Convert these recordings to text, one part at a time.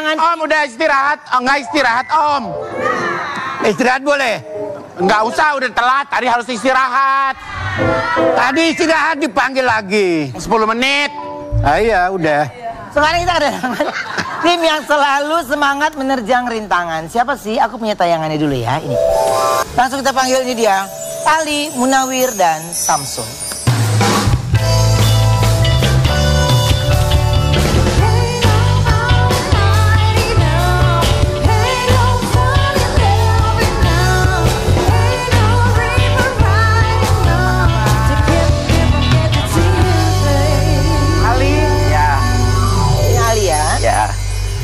jangan. Om udah istirahat, nggak istirahat Om. Istirahat boleh? Nggak usah, udah telat, tadi harus istirahat. Tadi istirahat dipanggil lagi. 10 menit. Ah iya, udah. Sekarang kita kedatangan tim yang selalu semangat menerjang rintangan. Siapa sih? Aku punya tayangannya dulu ya, ini. Langsung kita panggil, ini dia. Ali, Munawir, dan Samsul.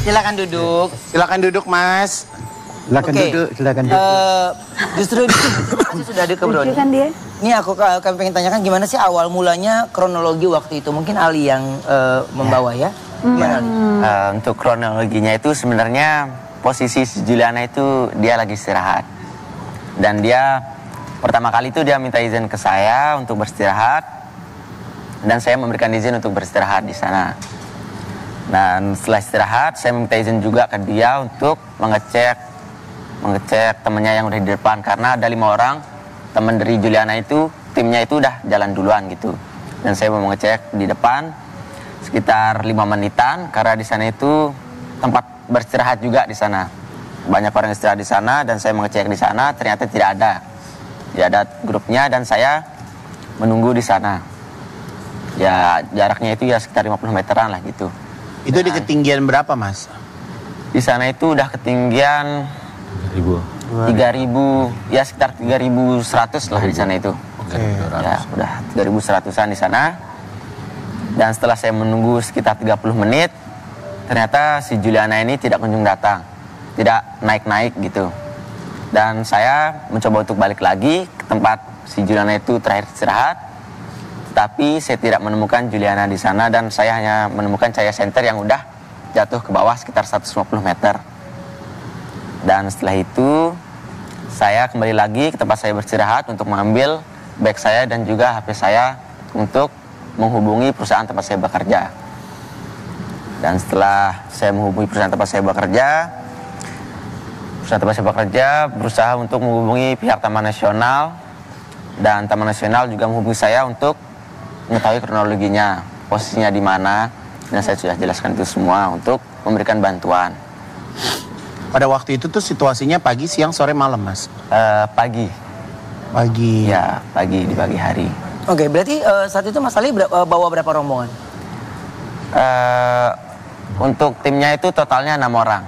Silakan duduk. Silakan duduk, Mas. Silakan duduk, silakan duduk. Justru sudah ada ke Bro. Kan dia? Ini kami pengen tanyakan gimana sih awal mulanya kronologi waktu itu. Mungkin Ali yang membawa ya. Gimana Ali? Untuk kronologinya itu sebenarnya posisi si Juliana itu dia lagi istirahat. Dan dia pertama kali itu dia minta izin ke saya untuk beristirahat. Dan saya memberikan izin untuk beristirahat di sana. Dan setelah istirahat, saya minta izin juga ke dia untuk mengecek temennya yang udah di depan. Karena ada 5 orang, teman dari Juliana itu, timnya itu udah jalan duluan gitu. Dan saya mau mengecek di depan, sekitar 5 menitan, karena di sana itu tempat beristirahat juga di sana. Banyak orang istirahat di sana, dan saya mengecek di sana, ternyata tidak ada grupnya, dan saya menunggu di sana. Ya, jaraknya itu ya sekitar 50 meteran lah gitu. Itu di ketinggian berapa, Mas? Di sana itu udah ketinggian 3.000, ya sekitar 3.100 lah di sana itu. Ya, udah 3.100-an di sana. Dan setelah saya menunggu sekitar 30 menit, ternyata si Juliana ini tidak kunjung datang. Tidak naik-naik gitu. Dan saya mencoba untuk balik lagi ke tempat si Juliana itu terakhir istirahat. Tapi saya tidak menemukan Juliana di sana dan saya hanya menemukan cahaya senter yang udah jatuh ke bawah sekitar 150 meter. Dan setelah itu saya kembali lagi ke tempat saya beristirahat untuk mengambil bag saya dan juga HP saya untuk menghubungi perusahaan tempat saya bekerja. Dan setelah saya menghubungi perusahaan tempat saya bekerja, berusaha untuk menghubungi pihak Taman Nasional, dan Taman Nasional juga menghubungi saya untuk mengetahui kronologinya, posisinya di mana, dan saya sudah jelaskan itu semua untuk memberikan bantuan. Pada waktu itu tuh situasinya pagi, siang, sore, malam, Mas? Pagi. Pagi. Ya, pagi, di pagi hari. Oke, berarti saat itu Mas Ali bawa berapa rombongan? Untuk timnya itu totalnya 6 orang.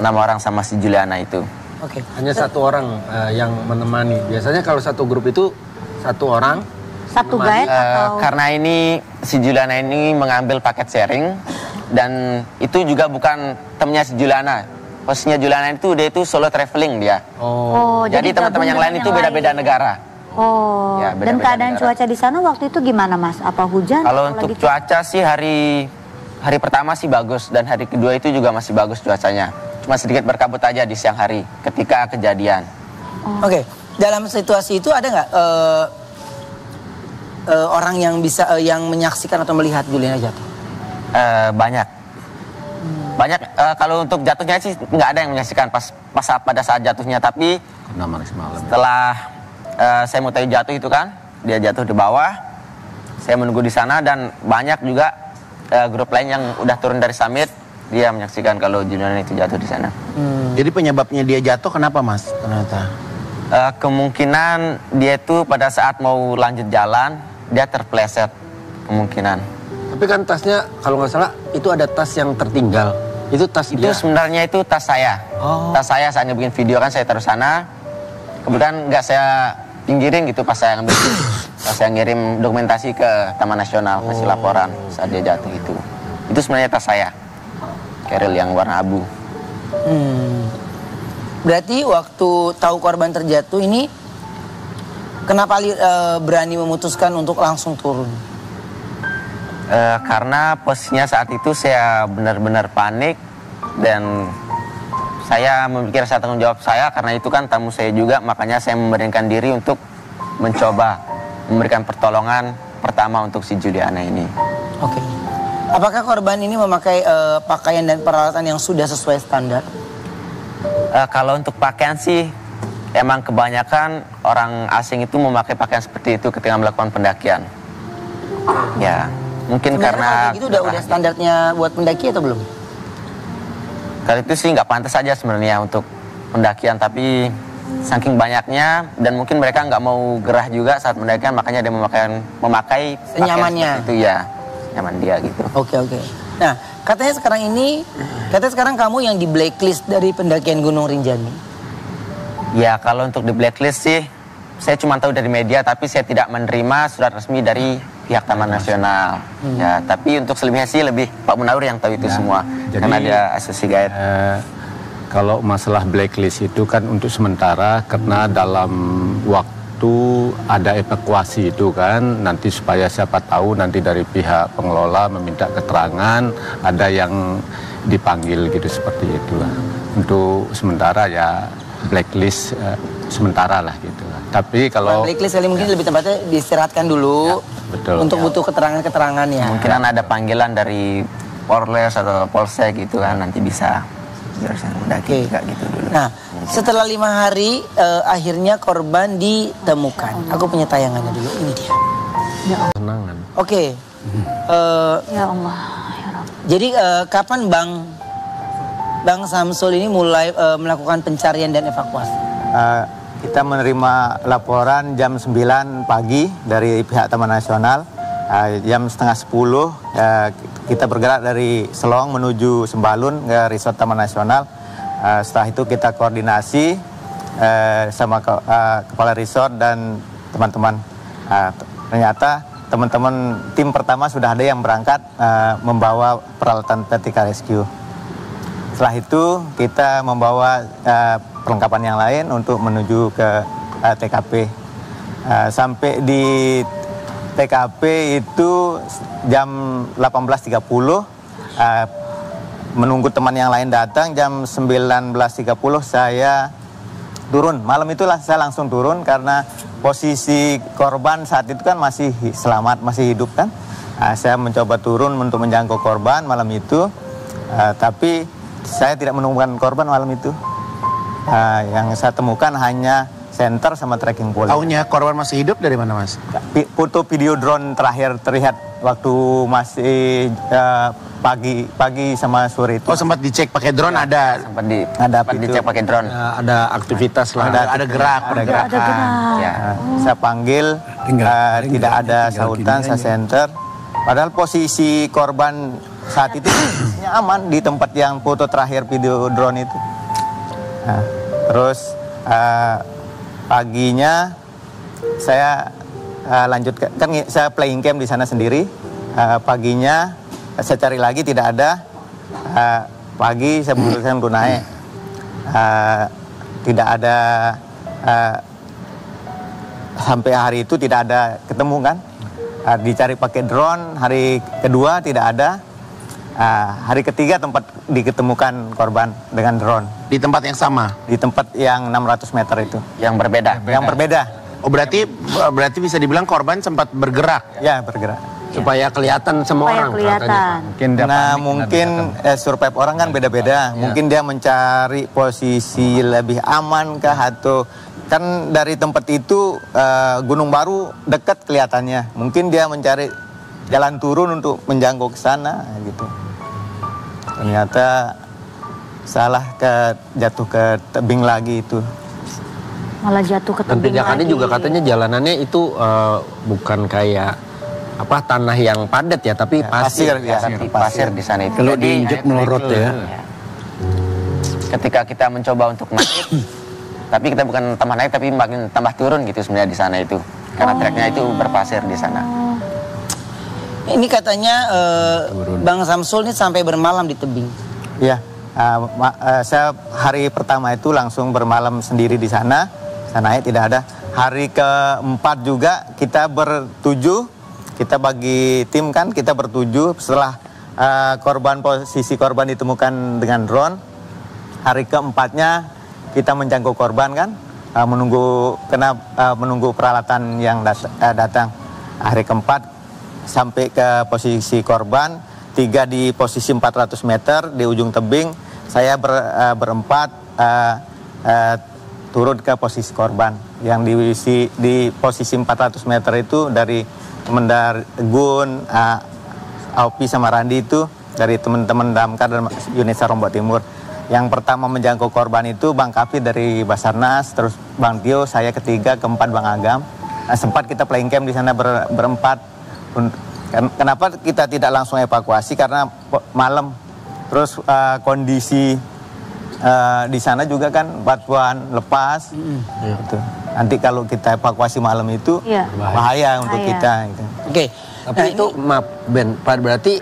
6 orang sama si Juliana itu. Oke. Hanya 1 orang yang menemani. Biasanya kalau satu grup itu 1 orang. Satu guide atau? Karena ini si Juliana ini mengambil paket sharing dan itu juga bukan temennya si Juliana. Posisinya Juliana itu dia itu solo traveling dia. Oh, jadi teman-teman yang lain itu beda-beda negara. Oh, Ya, dan keadaan cuaca di sana waktu itu gimana, Mas? Apa hujan? Kalau untuk cuaca sih hari pertama sih bagus dan hari kedua itu juga masih bagus cuacanya. Cuma sedikit berkabut aja di siang hari ketika kejadian. Oke, dalam situasi itu ada nggak orang yang bisa yang menyaksikan atau melihat Juliana jatuh? Banyak. Kalau untuk jatuhnya sih nggak ada yang menyaksikan pada saat jatuhnya, tapi setelah saya mau tahu jatuh itu kan, dia jatuh di bawah, saya menunggu di sana dan banyak juga grup lain yang udah turun dari summit, dia menyaksikan kalau Juliana itu jatuh di sana. Jadi penyebabnya dia jatuh kenapa, Mas? Ternyata kemungkinan dia itu pada saat mau lanjut jalan dia terpleset kemungkinan. Tapi kan tasnya kalau nggak salah itu ada tas yang tertinggal. Itu tas itu dia. Sebenarnya itu tas saya. Tas saya saat bikin video kan saya taruh sana. Kemudian nggak saya pinggirin gitu pas saya ngambil. Pas saya ngirim dokumentasi ke Taman Nasional kasih laporan saat dia jatuh itu. Itu sebenarnya tas saya. Keril yang warna abu. Berarti waktu tahu korban terjatuh ini, kenapa Ali berani memutuskan untuk langsung turun? Karena posisinya saat itu saya benar-benar panik dan saya memikir saya tanggung jawab saya karena itu kan tamu saya juga, makanya saya memberanikan diri untuk mencoba memberikan pertolongan pertama untuk si Juliana ini. Oke. Apakah korban ini memakai pakaian dan peralatan yang sudah sesuai standar? Kalau untuk pakaian sih, emang kebanyakan orang asing itu memakai pakaian seperti itu ketika melakukan pendakian. Ya, mungkin Sebenarnya karena kalau gitu udah standarnya buat pendaki atau belum? kalau itu sih nggak pantas saja sebenarnya untuk pendakian, tapi saking banyaknya dan mungkin mereka nggak mau gerah juga saat pendakian, makanya dia memakai pakaian Senyamannya. seperti itu ya, nyaman dia gitu. Oke. Nah, katanya sekarang kamu yang di blacklist dari pendakian Gunung Rinjani. Ya, kalau untuk di blacklist sih, saya cuma tahu dari media, tapi saya tidak menerima surat resmi dari pihak Taman Nasional. Ya, tapi untuk selebihnya sih lebih Pak Munawir yang tahu itu semua, jadi, karena dia asosiasi guide. Kalau masalah blacklist itu kan untuk sementara karena dalam waktu ada evakuasi itu kan, nanti supaya siapa tahu nanti dari pihak pengelola meminta keterangan, ada yang dipanggil gitu seperti itulah. Untuk sementara ya blacklist sementara lah gitu. Tapi kalau Blacklist kali mungkin lebih tepatnya diistirahatkan dulu. betul. Untuk butuh keterangan-keterangan ya. Mungkin ada panggilan dari Polres atau Polsek gitu kan, nanti bisa jurusan mendaki juga gitu dulu. Nah, setelah 5 hari akhirnya korban ditemukan. Aku punya tayangannya dulu. Ini dia. Tenangan. Oke. Ya Allah. Ya Rabb. Jadi kapan Bang Samsul ini mulai melakukan pencarian dan evakuasi? Kita menerima laporan jam 9 pagi dari pihak Taman Nasional. Jam setengah 10 kita bergerak dari Selong menuju Sembalun ke resort Taman Nasional. Setelah itu kita koordinasi sama kepala resort dan teman-teman. Ternyata teman-teman tim pertama sudah ada yang berangkat membawa peralatan vertical rescue. Setelah itu kita membawa perlengkapan yang lain untuk menuju ke TKP. Sampai di TKP itu jam 18.30, menunggu teman yang lain datang. Jam 19.30 saya turun. Malam itulah saya langsung turun karena posisi korban saat itu kan masih selamat, masih hidup kan. Saya mencoba turun untuk menjangkau korban malam itu, tapi saya tidak menemukan korban malam itu. Yang saya temukan hanya senter sama trekking pole. Taunya korban masih hidup dari mana, Mas? Foto video drone terakhir terlihat waktu masih pagi sama sore itu. Oh, sempat dicek pakai drone ada. Sempat Ada dicek pakai drone. Ada aktivitas lah. Ada gerak. Ada gerak. Ada gerak. Ya. Saya panggil, tidak ada sautan, saya senter. Padahal posisi korban saat itu posisinya aman di tempat yang foto terakhir video drone itu. Nah, terus paginya saya lanjutkan, kan saya playing camp di sana sendiri. Paginya saya cari lagi tidak ada. Pagi saya memutuskan untuk naik. Tidak ada, sampai hari itu tidak ada ketemu kan. Dicari pakai drone, hari kedua tidak ada. Hari ketiga tempat diketemukan korban dengan drone. Di tempat yang sama. Di tempat yang 600 meter itu. Yang berbeda. Yang berbeda. Oh, berarti bisa dibilang korban sempat bergerak. Ya, bergerak. Supaya kelihatan semua Supaya orang. kelihatan. katanya. mungkin dia Nah, panik mungkin survive orang kan beda-beda. Mungkin dia mencari posisi lebih aman kah, atau kan dari tempat itu Gunung Baru dekat kelihatannya. Mungkin dia mencari jalan turun untuk menjangkau ke sana gitu. Ternyata salah, jatuh ke tebing lagi itu. Malah jatuh ke Dan tebing pijakannya lagi. juga katanya jalanannya itu bukan kayak tanah yang padat ya, tapi pasir. Ya, Tapi pasir di sana itu. Kalau Jadi, diinjek melorot ya. ketika kita mencoba untuk naik, tapi kita bukan tambah naik, tapi makin tambah turun gitu sebenarnya di sana itu. Karena treknya itu berpasir di sana. Ini katanya Bang Samsul ini sampai bermalam di tebing. Ya, saya hari pertama itu langsung bermalam sendiri di sana. Saya naik tidak ada. Hari keempat juga kita bertujuh. Kita bagi tim kan, kita bertujuh setelah posisi korban ditemukan dengan drone. Hari keempatnya kita menjangkau korban kan, menunggu peralatan yang datang. Hari keempat sampai ke posisi korban, 3 di posisi 400 meter di ujung tebing. Saya berempat turun ke posisi korban. Yang di posisi 400 meter itu dari Mendar Gun, Aupi sama Randi itu dari teman-teman Damkar dan unit SAR Lombok Timur. Yang pertama menjangkau korban itu Bang Kafi dari Basarnas, terus Bang Tio, saya ketiga, keempat Bang Agam. Sempat kita playing camp di sana berempat. Kenapa kita tidak langsung evakuasi? Karena malam. Terus kondisi di sana juga kan batuan lepas. Gitu. Nanti kalau kita evakuasi malam itu bahaya untuk kita. Gitu. Oke. Tapi itu maaf Ben, berarti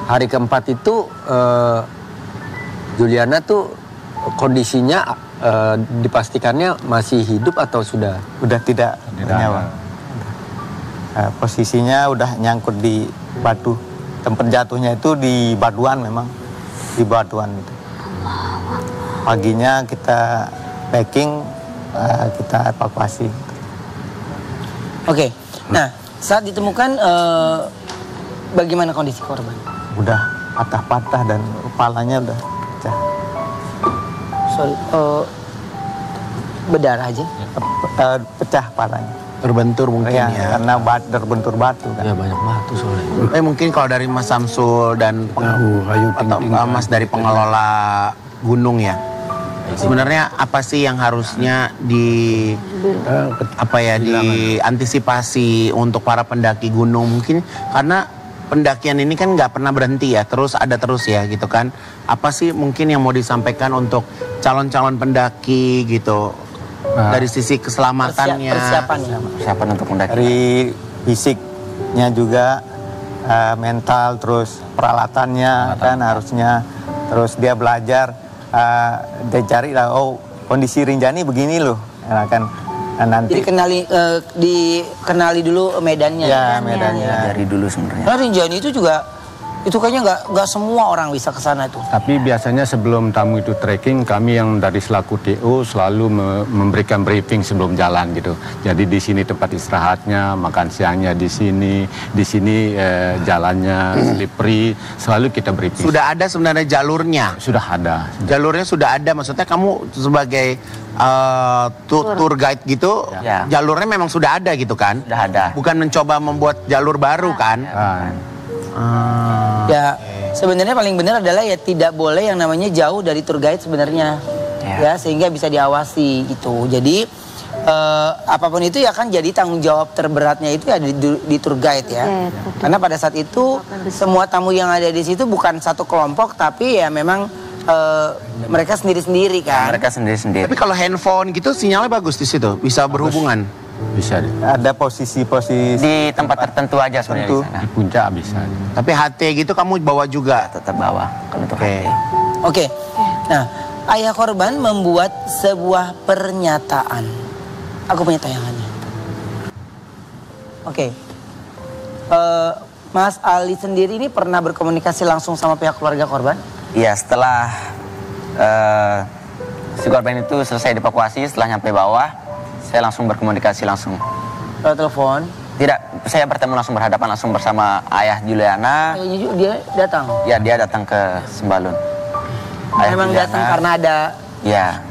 hari keempat itu Juliana tuh kondisinya dipastikannya masih hidup atau sudah? Udah tidak bernyawa. Posisinya udah nyangkut di batu. Tempat jatuhnya itu di batuan memang. Di batuan itu. Paginya kita packing, kita evakuasi. Oke. Nah, saat ditemukan bagaimana kondisi korban? Udah patah-patah dan kepalanya udah pecah. Sorry, berdarah aja? Pecah kepalanya. Terbentur mungkin ya. Karena terbentur batu kan. Ya banyak batu soalnya. Mungkin kalau dari Mas Samsul dan atau Mas dari pengelola gunung ya. Sebenarnya apa sih yang harusnya diantisipasi untuk para pendaki gunung? Mungkin karena pendakian ini kan nggak pernah berhenti ya, terus ada terus ya gitu kan. Apa sih mungkin yang mau disampaikan untuk calon-calon pendaki gitu? Dari sisi keselamatannya, persiapan untuk mendaki. Dari fisiknya juga, mental, terus peralatannya kan harusnya, terus dia belajar, dia cari lah, oh kondisi Rinjani begini loh, nah, kan nanti. Jadi dikenali dulu medannya. Ya medannya. Dari dulu sebenarnya. Nah, Rinjani itu juga itu kayaknya nggak semua orang bisa ke sana itu. Tapi biasanya sebelum tamu itu trekking, kami yang dari selaku TO selalu memberikan briefing sebelum jalan gitu. Jadi di sini tempat istirahatnya, makan siangnya di sini jalannya slippery, selalu kita briefing. Sudah ada sebenarnya jalurnya? Sudah ada. Jalurnya sudah ada, maksudnya kamu sebagai tour guide gitu, Ya. jalurnya memang sudah ada gitu kan? Sudah ada. Bukan mencoba membuat jalur baru kan? Ya, sebenarnya paling benar adalah ya tidak boleh yang namanya jauh dari tour guide sebenarnya. Ya, sehingga bisa diawasi gitu. Jadi apapun itu ya kan jadi tanggung jawab terberatnya itu ya di tour guide ya. Karena pada saat itu semua tamu yang ada di situ bukan satu kelompok tapi ya memang mereka sendiri-sendiri kan. Mereka sendiri-sendiri. Tapi kalau handphone gitu sinyalnya bagus di situ, bisa berhubungan. Bisa Ada posisi-posisi Di tempat tertentu aja sebenarnya di sana. di puncak bisa. Tapi HT gitu kamu bawa juga? Tetap bawa kalau untuk Oke. HT. Oke. Nah, ayah korban membuat sebuah pernyataan. Aku punya tayangannya. Oke. Mas Ali sendiri ini pernah berkomunikasi langsung sama pihak keluarga korban? Iya, setelah si korban itu selesai dievakuasi, setelah nyampe bawah, saya langsung berkomunikasi langsung. Telepon? Tidak, saya bertemu langsung berhadapan langsung bersama ayah Juliana. Kayaknya juga dia datang. Ya, dia datang ke Sembalun. Memang datang karena ada. Ya,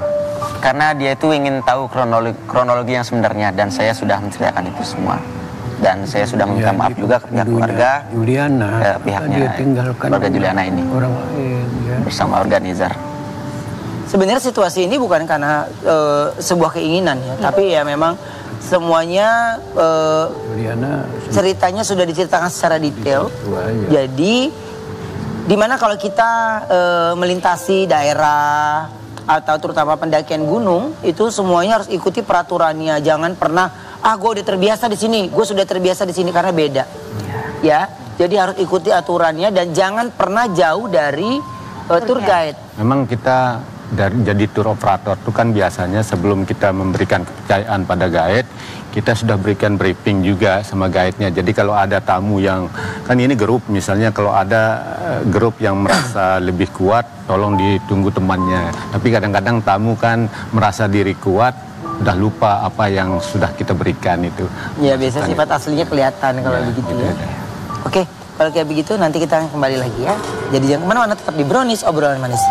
karena dia itu ingin tahu kronologi yang sebenarnya dan saya sudah menceritakan itu semua. Dan saya sudah meminta maaf juga ke pihak keluarga, Juliana, ke pihaknya dia tinggalkan keluarga Juliana ini orang lain ya. bersama organizer. Sebenarnya situasi ini bukan karena sebuah keinginan ya, tapi ya memang semuanya Juliana ceritanya sudah diceritakan secara detail. Jadi dimana kalau kita melintasi daerah atau terutama pendakian gunung itu semuanya harus ikuti peraturannya. Jangan pernah gue udah terbiasa di sini, gue sudah terbiasa di sini karena beda. Ya, jadi harus ikuti aturannya dan jangan pernah jauh dari tour guide. Memang kita jadi tour operator itu kan biasanya sebelum kita memberikan kepercayaan pada guide, kita sudah berikan briefing juga sama guide-nya. Jadi kalau ada tamu yang, kan ini grup misalnya, kalau ada grup yang merasa lebih kuat, tolong ditunggu temannya. Tapi kadang-kadang tamu kan merasa diri kuat, udah lupa apa yang sudah kita berikan itu. Ya biasa sifat aslinya kelihatan kalau begitu ya. Oke, Kalau kayak begitu nanti kita akan kembali lagi ya. Jadi jangan kemana-mana, tetap di Brownies obrolan manis.